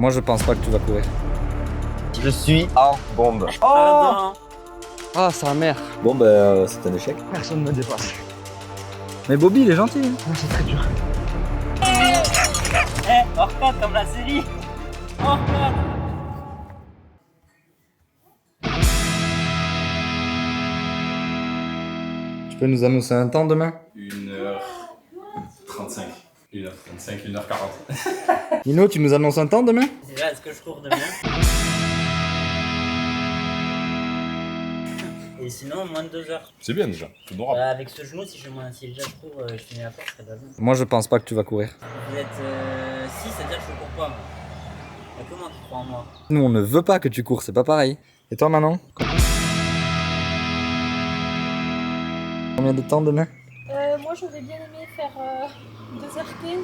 Moi je pense pas que tu vas courir. Je suis en bombe. Pardon. Ah sa mère. Bon bah c'est un échec. Personne ne me dépasse. Mais Bobby il est gentil. C'est très dur. Hors code comme la série. Hors code. Tu peux nous annoncer un temps demain? 1h35. 1h35, 1h40. Nino, tu nous annonces un temps demain? Déjà, est-ce que je cours demain? Et sinon, moins de 2 heures. C'est bien déjà, c'est honorable. Avec ce genou, si déjà je cours, je finis la porte, c'est pas bien. Moi je pense pas que tu vas courir. Vous êtes 6, c'est-à-dire que je cours pas, moi. Y'a que moi qui crois en moi. Nous on ne veut pas que tu cours, c'est pas pareil. Et toi Manon? Combien de temps demain? Moi j'aurais bien aimé faire 2h15.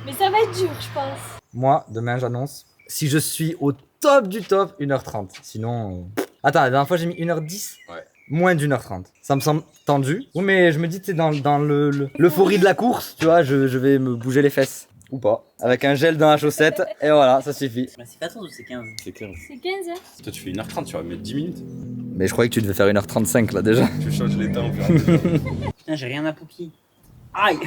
Mais ça va être dur, je pense. Moi, demain j'annonce. Si je suis au top du top, 1h30. Sinon. Attends, la dernière fois j'ai mis 1h10. Ouais. Moins d'1h30. Ça me semble tendu. Oui, mais je me dis, tu sais, dans l'euphorie de la course, tu vois, je vais me bouger les fesses. Ou pas. Avec un gel dans la chaussette, et voilà, ça suffit. Bah, c'est 14 ou c'est 15? C'est 15. C'est 15, hein. Toi tu fais 1h30, tu vas mettre 10 minutes. Mais je croyais que tu devais faire 1h35 là déjà. Tu changes les temps au fur et à mesure. Putain, j'ai rien à Pouki. Aïe!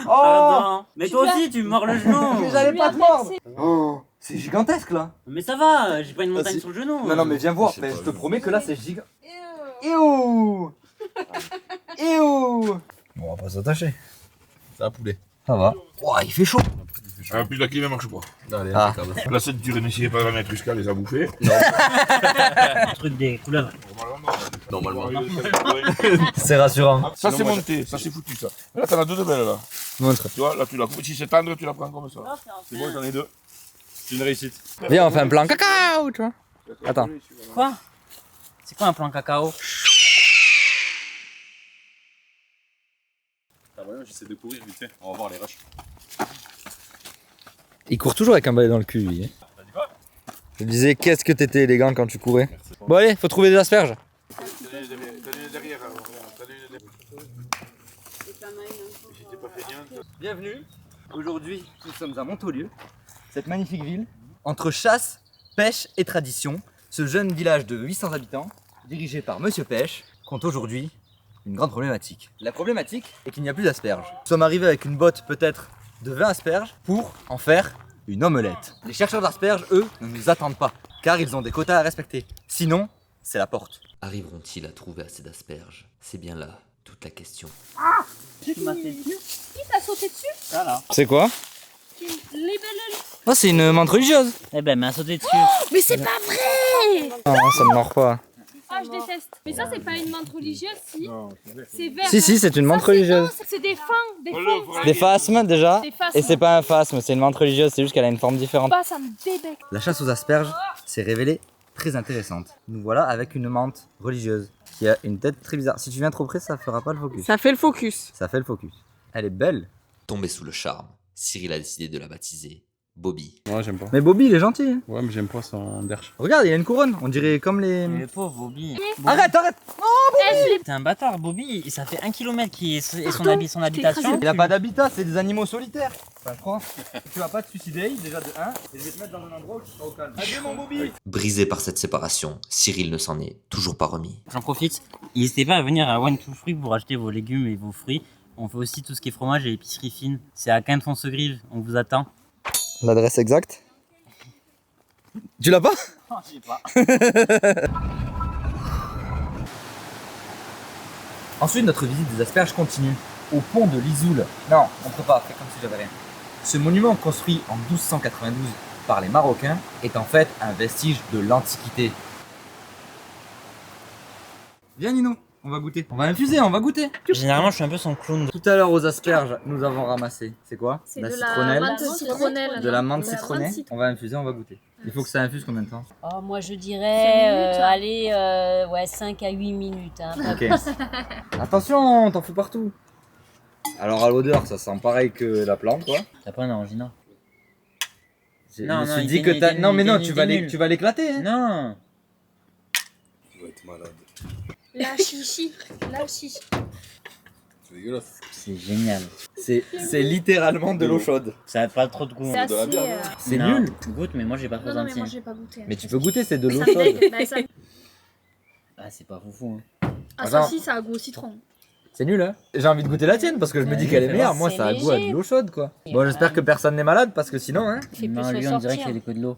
Oh Pardon. Mais toi aussi, tu me mords le genou! Mais j'allais pas te mordre. Merci. Oh, c'est gigantesque là. Mais ça va, j'ai pas une montagne c'est- sur le genou! Non, non, mais viens voir, Je sais mais pas, je te je- promets que là c'est giga. Eouh. Eouh. Bon, on va pas s'attacher. C'est un poulet. Ça va. Ouah, il fait chaud. Ah, puis la clim elle marche pas. Ah. Impeccable. La ceinture, n'essayez pas de la mettre jusqu'à les a bouffés. Le truc des couleuvres. Normalement. C'est rassurant. Ça c'est monté, ça c'est foutu ça. Mais là t'en as deux de belles là. Montre. Tu vois, là tu la coupes. Si c'est tendre, tu la prends comme ça. C'est bon, j'en ai deux. C'est une réussite. Viens, on fait un plan cacao, tu vois. Attends. Quoi? C'est quoi un plan cacao? Ah ouais, j'essaie de courir vite fait. On va voir les rushs. Il court toujours avec un balai dans le cul, lui. T'as dit quoi? Je disais, qu'est-ce que t'étais élégant quand tu courais. Bon, allez, faut trouver des asperges. T'as les derrière, J'étais pas feignant. Bienvenue. Aujourd'hui, nous sommes à Montaulieu, cette magnifique ville. Entre chasse, pêche et tradition, ce jeune village de 800 habitants, dirigé par Monsieur Pêche, compte aujourd'hui une grande problématique. La problématique est qu'il n'y a plus d'asperges. Nous sommes arrivés avec une botte peut-être de 20 asperges pour en faire une omelette. Les chercheurs d'asperges, eux, ne nous attendent pas, car ils ont des quotas à respecter. Sinon, c'est la porte. Arriveront-ils à trouver assez d'asperges? C'est bien là toute la question. Tu m'as fait dessus? Qui t'a sauté dessus? Voilà. C'est quoi? Les belles. Oh, c'est une menthe religieuse. Eh ben, m'a sauté dessus. Mais c'est pas vrai! Non, ça ne mord pas. Ah, je déteste. Mais ça, c'est pas une menthe religieuse, si. C'est vert. Si, si, c'est une menthe Ça, c'est- religieuse. non, C'est des fins. Des fins. Des phasmes déjà. Des phasmes. Et c'est pas un phasme, c'est une menthe religieuse, c'est juste qu'elle a une forme différente. Bah, ça me débecque. La chasse aux asperges s'est révélée très intéressante. Nous voilà avec une menthe religieuse qui a une tête très bizarre. Si tu viens trop près, ça fera pas le focus. Ça fait le focus. Ça fait le focus. Elle est belle. Tombé sous le charme, Cyril a décidé de la baptiser Bobby. Ouais, j'aime pas. Mais Bobby, il est gentil. Hein. Ouais, mais j'aime pas son derche. Regarde, il a une couronne. On dirait comme les. Mais pauvre Bobby. Arrête, arrête. T'es un bâtard, Bobby. Ça fait 1 km qui est son Pardon, habitation. Il a pas d'habitat, c'est des animaux solitaires. Enfin, je crois. Tu vas pas te suicider, déjà de 1, et je vais te mettre dans un endroit où tu seras au calme. Adieu, mon Bobby. Brisé par cette séparation, Cyril ne s'en est toujours pas remis. J'en profite. N'hésitez pas à venir à One to Fruit pour acheter vos légumes et vos fruits. On fait aussi tout ce qui est fromage et épicerie fine. C'est à Quinte-Fonsegrive. On vous attend. L'adresse exacte. Tu l'as pas? Oh, je sais pas. Ensuite, notre visite des asperges continue au pont de l'Isoule. Non, on peut pas, fais comme si j'avais rien. Ce monument construit en 1292 par les Marocains est en fait un vestige de l'Antiquité. Viens Nino, on va goûter. On va infuser, on va goûter. Généralement, je suis un peu son clown. Tout à l'heure aux asperges, nous avons ramassé. C'est quoi? C'est La de citronnelle. la menthe citronnelle. De la menthe De la citronnée. menthe citron- On va infuser, on va goûter. Il faut que ça infuse combien de temps? Oh, moi je 5 dirais, minutes, hein. allez, ouais, 5 à 8 minutes. Hein, pas Ok. plus. Attention, t'en fous partout. Alors à l'odeur, ça sent pareil que la plante, quoi. T'as pas un orangina? Je Non, me non, suis il dit était que nul, t'as. il était Non mais nul, non, il tu était vas nul. l'éclater. Hein. Non. Tu vas être malade. La chichi. La chichi. C'est dégueulasse. C'est génial. C'est littéralement de l'eau chaude. Ça a pas trop de goût. C'est assez. C'est Non, nul. Goûte, mais moi j'ai pas trop Non, non, mais senti. moi j'ai pas goûté. Mais tu peux goûter, c'est de l'eau Ça chaude. me dégue. Bah, ça... Ah, c'est pas foufou. Ah, ça si, ça a goût au citron. C'est nul, hein. J'ai envie de goûter la tienne parce que je me dis qu'elle est meilleure. Moi, c'est ça a goût à de léger. l'eau chaude, quoi. Bon, j'espère que personne n'est malade parce que sinon, hein. Il fait Non, plus lui, on dirait ressortir. qu'il y a que de l'eau.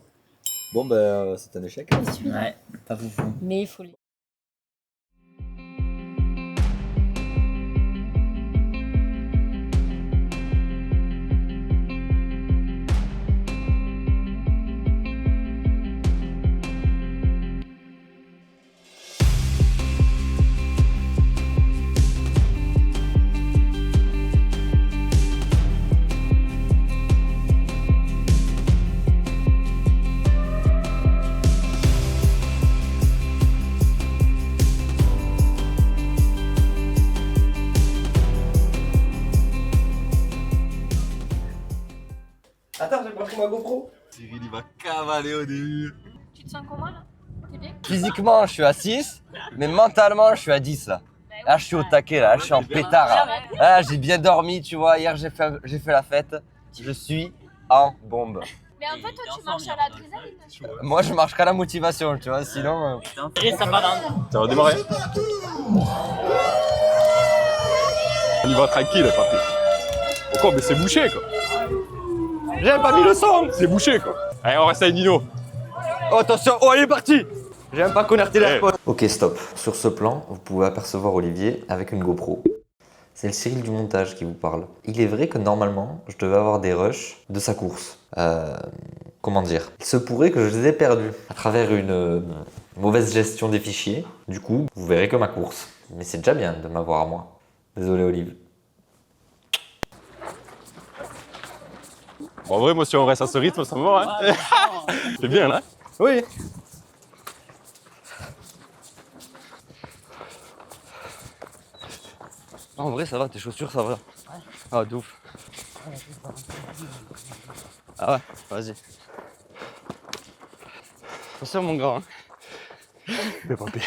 Bon, bah, c'est un échec. Et celui-là. Ouais, pas foufou. Mais il faut les... Attends, j'ai pas pris ma GoPro. Cyril, il va cavaler au début. Tu te sens comment là? T'es bien? Physiquement, je suis à 6, mais mentalement, je suis à 10 là. Là, je suis au taquet, là, je suis en pétard. Là, j'ai bien dormi, tu vois. Hier, j'ai fait la fête. Je suis en bombe. Mais en fait, toi tu marches à l'adrénaline. Moi, je marche qu'à la motivation, tu vois. Sinon. Et ça part dans... Ça va démarrer. On y va tranquille, papy. Pourquoi? Mais c'est bouché, quoi. J'ai pas mis le son. C'est bouché, quoi. Allez, on reste avec Nino. Oh, attention, oh, il est parti. J'ai même pas connecté Eh. la spot. Ok, stop. Sur ce plan, vous pouvez apercevoir Olivier avec une GoPro. C'est le Cyril du montage qui vous parle. Il est vrai que normalement, je devais avoir des rushs de sa course. Comment dire? Il se pourrait que je les ai perdus à travers une mauvaise gestion des fichiers. Du coup, vous verrez que ma course. Mais c'est déjà bien de m'avoir à moi. Désolé, Olive. Bon, en vrai, moi, si on reste à ce rythme, ça me va, hein. C'est bien, là. Oui. En vrai, ça va, tes chaussures, ça va. Ah, de ouf. Ah ouais, vas-y. Attention, mon grand. Hein. Mais papy,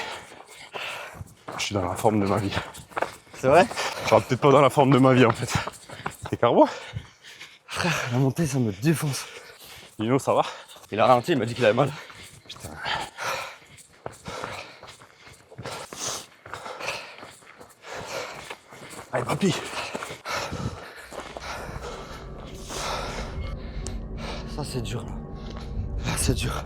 je suis dans la forme de ma vie. C'est vrai? Enfin, peut-être pas dans la forme de ma vie, en fait. T'es carbo? Frère, la montée, ça me défonce. Nino, ça va? Il a ralenti, il m'a dit qu'il avait mal. Putain. Allez, papy. Ça, c'est dur, là. Là, c'est dur.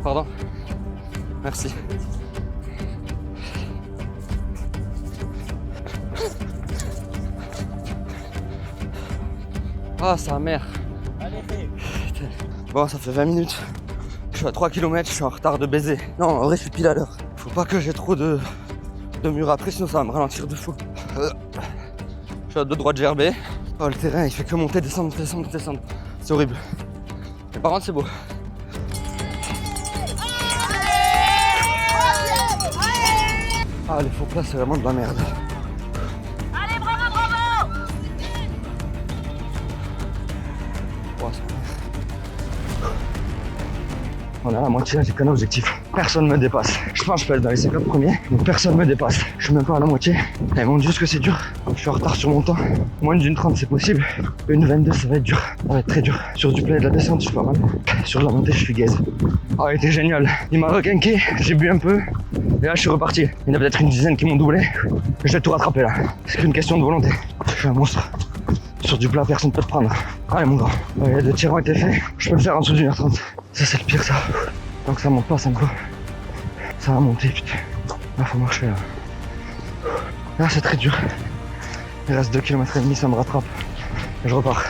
Pardon. Merci. Ah, sa mère. Putain. Bon, ça fait 20 minutes. Je suis à 3 km, je suis en retard de baiser. Non, en vrai, je suis pile à l'heure. Faut pas que j'ai trop de murs après, sinon ça va me ralentir de fou. Je suis à 2 droits de gerber. Oh, le terrain, il fait que monter, descendre, descendre, descendre. C'est horrible. Mais par contre, c'est beau. Ah, les faux plats, c'est vraiment de la merde. Allez, bravo, bravo! Oh, ça... On est à la moitié, là, j'ai qu'un objectif. Personne me dépasse. Je pense que je peux être dans les 50 premiers, mais personne me dépasse. Je suis même pas à la moitié. Et mon dieu, ce que c'est dur. Je suis en retard sur mon temps. Moins d'une 30, c'est possible. Une 22, ça va être dur. Ça va être très dur. Sur du plat et de la descente, je suis pas mal. Sur la montée, je suis gaze. Oh, il était génial. Il m'a requinqué, j'ai bu un peu. Et là, je suis reparti. Il y en a peut-être une dizaine qui m'ont doublé. Je vais tout rattraper là. C'est qu'une question de volonté. Je suis un monstre. Sur du plat, personne ne peut te prendre. Allez, mon grand. Ouais, le tir ont été fait. Je peux le faire en dessous d'une heure 30. Ça, c'est le pire, ça. Tant que ça monte pas, ça me va. Ça va monter, putain. Là, faut marcher là. Là, c'est très dur. Il reste 2 km et demi, ça me rattrape. Et je repars.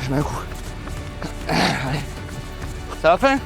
Je mets un coup. Allez. Ça va faire?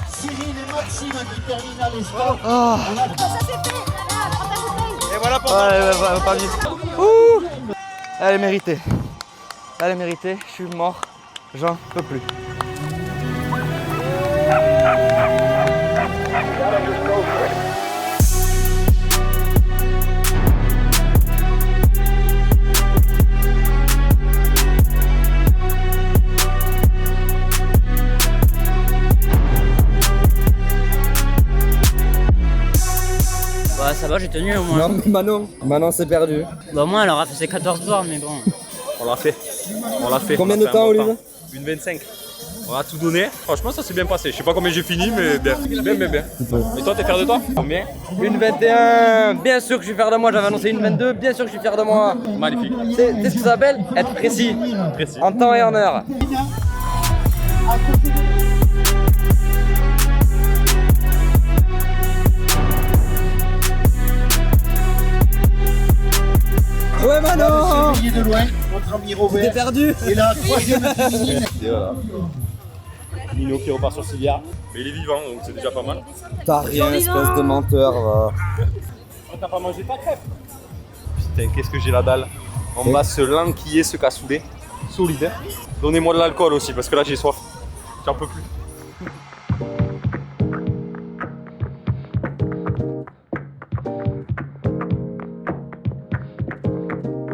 Cyril et Maxime qui terminent à l'espoir. Et voilà pour Pas vite. Ouh. Elle est méritée. Elle est méritée. Je suis mort. J'en peux plus. Bah ça va, j'ai tenu au moins. Non, mais Manon c'est perdu. Bah moi elle aura fait ses 14 bornes mais bon. On l'a fait. On l'a fait. Combien On a de fait temps, un bon Olivier? Une 25. On a tout donné. Franchement, ça s'est bien passé. Je sais pas combien j'ai fini, mais bien. Bien. Et toi, t'es fier de toi? Combien? Une 21. Bien sûr que je suis fier de moi. J'avais annoncé une 22. Bien sûr que je suis fier de moi. Magnifique. C'est ce que ça s'appelle être précis. Précis. En temps et en heure. Ouais Manon. De loin, notre ami Robert. T'es perdu. Et la troisième féminine. Et voilà. Nino qui repart sur Sylvia. Mais il est vivant, donc c'est déjà pas mal. T'as rien, espèce de menteur. Va. Oh, t'as pas mangé ta crêpe? Putain, qu'est-ce que j'ai la dalle. On va se lanquiller ce cassoulet. Solide, hein. Donnez-moi de l'alcool aussi, parce que là j'ai soif. J'en peux plus.